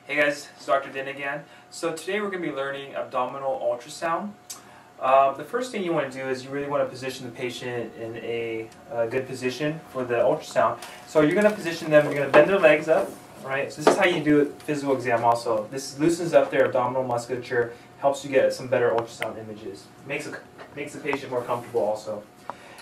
Hey guys, it's Dr. Din again. So today we're going to be learning abdominal ultrasound. The first thing you want to do is you really want to position the patient in a good position for the ultrasound. So you're going to position them, you're going to bend their legs up, right? So this is how you do a physical exam also. This loosens up their abdominal musculature, helps you get some better ultrasound images. Makes the patient more comfortable also.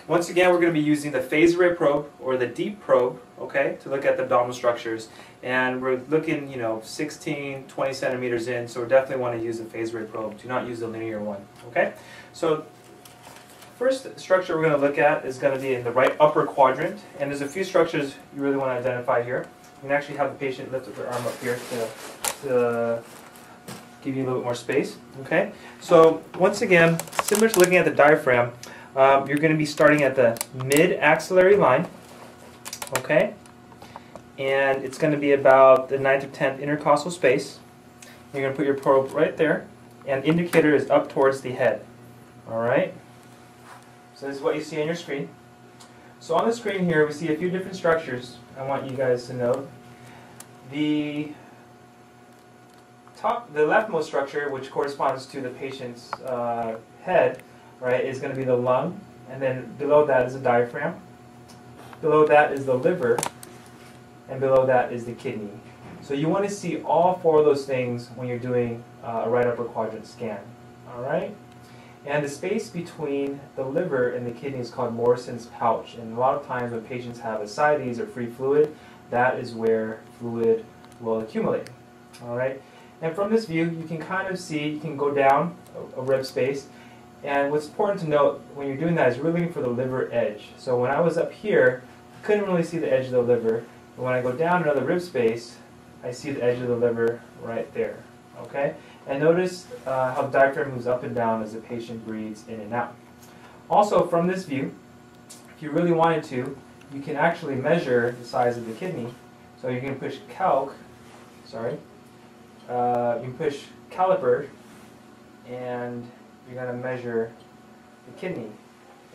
Once again, we're going to be using the phase array probe or the deep probe, okay, to look at the abdominal structures. And we're looking, 16, 20 centimeters in, so we definitely want to use the phase array probe. Do not use the linear one, okay? So first structure we're going to look at is going to be in the right upper quadrant. And there's a few structures you really want to identify here. You can actually have the patient lift their arm up here to give you a little bit more space, okay? So once again, similar to looking at the diaphragm, you're going to be starting at the mid-axillary line, okay? And it's going to be about the 9th or 10th intercostal space. You're going to put your probe right there, and indicator is up towards the head, alright? So this is what you see on your screen. So on the screen here, we see a few different structures I want you guys to know. The leftmost structure, which corresponds to the patient's head, right, is going to be the lung, and then below that is the diaphragm. Below that is the liver, and below that is the kidney. So you want to see all four of those things when you're doing a right upper quadrant scan. All right? And the space between the liver and the kidney is called Morrison's pouch. And a lot of times when patients have ascites or free fluid, that is where fluid will accumulate. All right? And from this view, you can kind of see, you can go down a rib space. And what's important to note when you're doing that is really looking for the liver edge. So when I was up here, I couldn't really see the edge of the liver. But when I go down another rib space, I see the edge of the liver right there. Okay? And notice how the diaphragm moves up and down as the patient breathes in and out. Also, from this view, if you really wanted to, you can actually measure the size of the kidney. So you can push you can push caliper, and you're going to measure the kidney.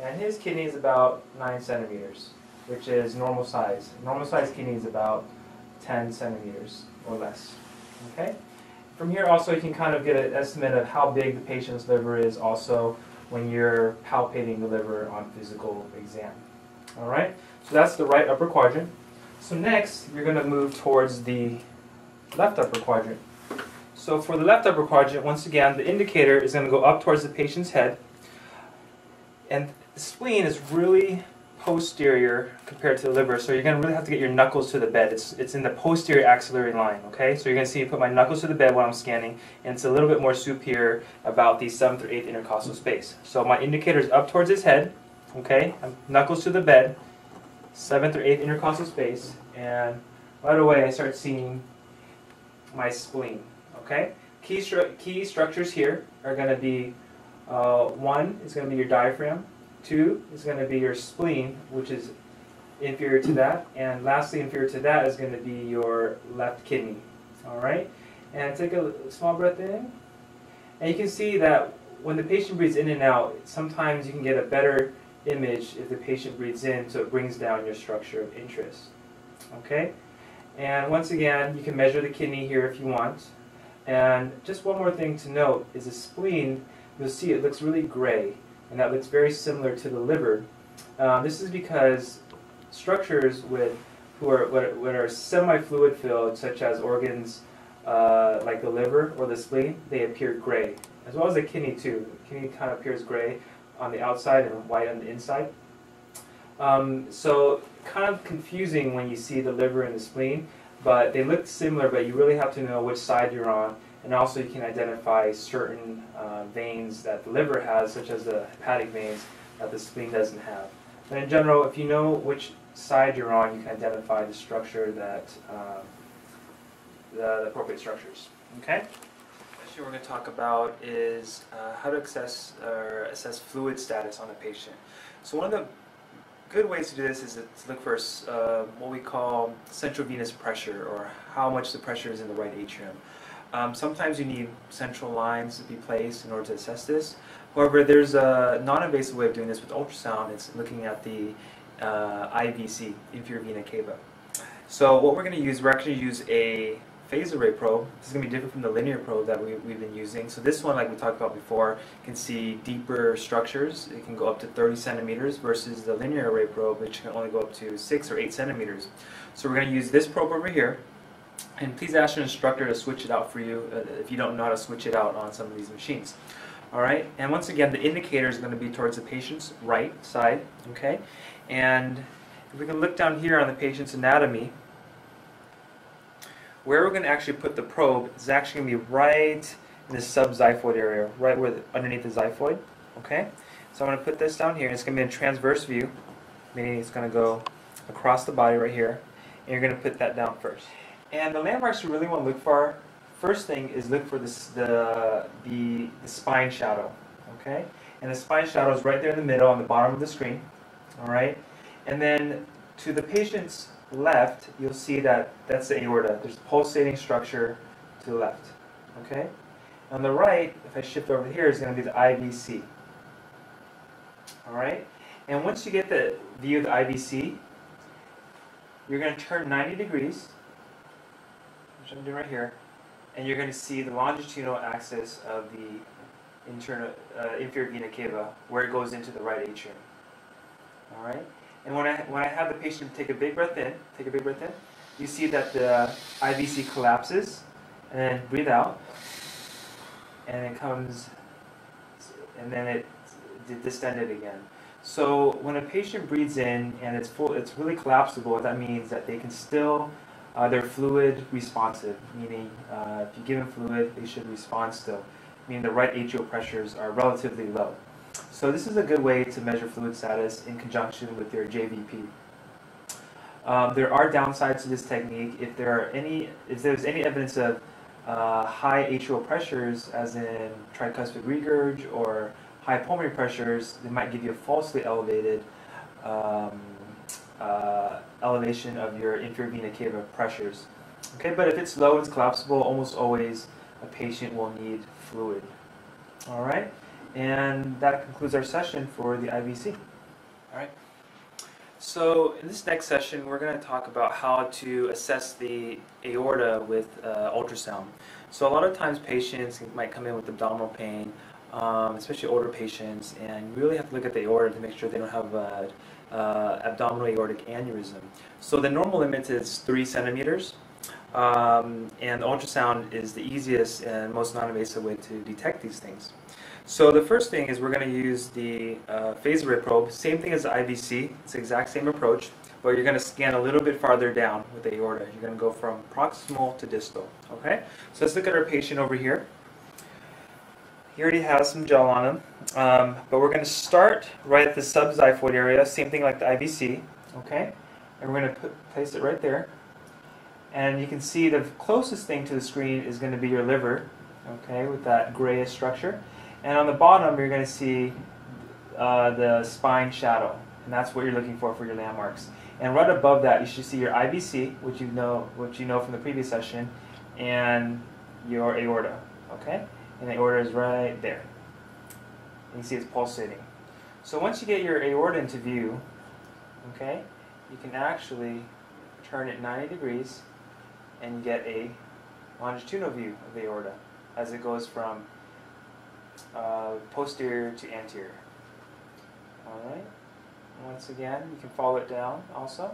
And his kidney is about 9 centimeters, which is normal size. Normal size kidney is about 10 centimeters or less. Okay? From here also you can kind of get an estimate of how big the patient's liver is also when you're palpating the liver on physical exam. Alright? So that's the right upper quadrant. So next you're going to move towards the left upper quadrant. So for the left upper quadrant, once again, the indicator is going to go up towards the patient's head. And the spleen is really posterior compared to the liver, so you're going to really have to get your knuckles to the bed. It's in the posterior axillary line, okay? So you're going to see me put my knuckles to the bed while I'm scanning, and it's a little bit more superior about the 7th or 8th intercostal space. So my indicator is up towards his head, okay? Knuckles to the bed, 7th or 8th intercostal space, and right away I start seeing my spleen. Okay, key structures here are going to be, 1 is going to be your diaphragm, 2 is going to be your spleen, which is inferior to that, and lastly inferior to that is going to be your left kidney. Alright, and take a small breath in, and you can see that when the patient breathes in and out, sometimes you can get a better image if the patient breathes in, so it brings down your structure of interest. Okay, and once again, you can measure the kidney here if you want. And just one more thing to note is the spleen, you'll see it looks really gray, and that looks very similar to the liver. This is because structures that are semi-fluid filled, such as organs like the liver or the spleen, they appear gray, as well as the kidney too. The kidney kind of appears gray on the outside and white on the inside. So kind of confusing when you see the liver and the spleen. But they look similar, but you really have to know which side you're on, and also you can identify certain veins that the liver has, such as the hepatic veins that the spleen doesn't have. But in general, if you know which side you're on, you can identify the structure that, the appropriate structures. Okay? Next we're going to talk about is how to assess fluid status on a patient. So one of the good ways to do this is to look for what we call central venous pressure, or how much the pressure is in the right atrium. Sometimes you need central lines to be placed in order to assess this. However, there's a non-invasive way of doing this with ultrasound. It's looking at the IVC, inferior vena cava. So what we're going to use, we're actually use a phase array probe. This is going to be different from the linear probe that we've been using. So this one, like we talked about before, can see deeper structures. It can go up to 30 centimeters versus the linear array probe, which can only go up to 6 or 8 centimeters. So we're going to use this probe over here. And please ask your instructor to switch it out for you if you don't know how to switch it out on some of these machines. Alright, and once again, the indicator is going to be towards the patient's right side. Okay, and if we can look down here on the patient's anatomy, where we're going to actually put the probe is actually going to be right in the subxiphoid area, right underneath the xiphoid. Okay, so I'm going to put this down here. It's going to be in transverse view, meaning it's going to go across the body right here, and you're going to put that down first. And the landmarks you really want to look for, first thing is look for this, the spine shadow. Okay, and the spine shadow is right there in the middle on the bottom of the screen. All right, and then to the patient's left, you'll see that that's the aorta. There's pulsating structure to the left. Okay, on the right, if I shift over here, is going to be the IVC. All right, and once you get the view of the IVC, you're going to turn 90 degrees, which I'm doing right here, and you're going to see the longitudinal axis of the inferior vena cava, where it goes into the right atrium. All right. And when I have the patient take a big breath in, you see that the IVC collapses, and then breathe out, and it comes, and then it distended again. So when a patient breathes in and it's really collapsible, what that means that they can still, they're fluid responsive, meaning if you give them fluid, they should respond still, meaning the right atrial pressures are relatively low. So this is a good way to measure fluid status in conjunction with your JVP. There are downsides to this technique. If there's any evidence of high atrial pressures, as in tricuspid regurg or high pulmonary pressures, they might give you a falsely elevated elevation of your inferior vena cava pressures. Okay, but if it's low, it's collapsible, almost always a patient will need fluid. All right. And that concludes our session for the IVC. All right. So in this next session, we're going to talk about how to assess the aorta with ultrasound. So a lot of times patients might come in with abdominal pain, especially older patients, and you really have to look at the aorta to make sure they don't have abdominal aortic aneurysm. So the normal limit is 3 centimeters. And ultrasound is the easiest and most non-invasive way to detect these things. So the first thing is we're going to use the phase array probe, same thing as the IVC, it's the exact same approach, but you're going to scan a little bit farther down with the aorta. You're going to go from proximal to distal. Okay? So let's look at our patient over here. He already has some gel on him, but we're going to start right at the subxiphoid area, same thing like the IVC. Okay? And we're going to place it right there. And you can see the closest thing to the screen is going to be your liver, okay, with that grayish structure. And on the bottom, you're going to see the spine shadow, and that's what you're looking for your landmarks. And right above that, you should see your IVC, which you know from the previous session, and your aorta, okay? And the aorta is right there. And you see it's pulsating. So once you get your aorta into view, okay, you can actually turn it 90 degrees and get a longitudinal view of the aorta as it goes from posterior to anterior. Alright, once again, you can follow it down also.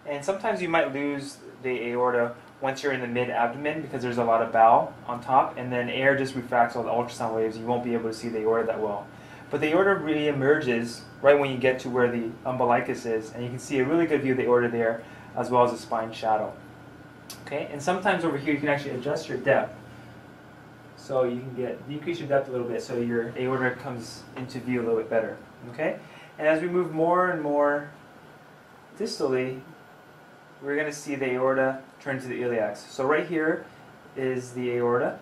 And sometimes you might lose the aorta once you're in the mid-abdomen because there's a lot of bowel on top, and then air just refracts all the ultrasound waves. You won't be able to see the aorta that well. But the aorta really emerges right when you get to where the umbilicus is, and you can see a really good view of the aorta there, as well as the spine shadow. Okay, and sometimes over here you can actually adjust your depth. So you can decrease your depth a little bit so your aorta comes into view a little bit better. Okay, and as we move more and more distally, we're going to see the aorta turn to the iliacs. So right here is the aorta,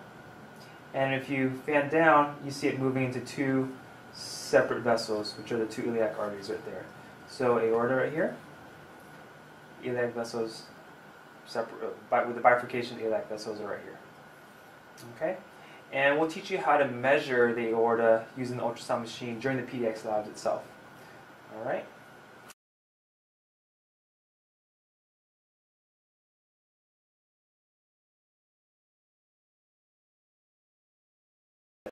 and if you fan down, you see it moving into 2 separate vessels, which are the 2 iliac arteries right there. So aorta right here, iliac vessels separate with the bifurcation. The iliac vessels are right here. Okay, and we'll teach you how to measure the aorta using the ultrasound machine during the PDX labs itself. All right.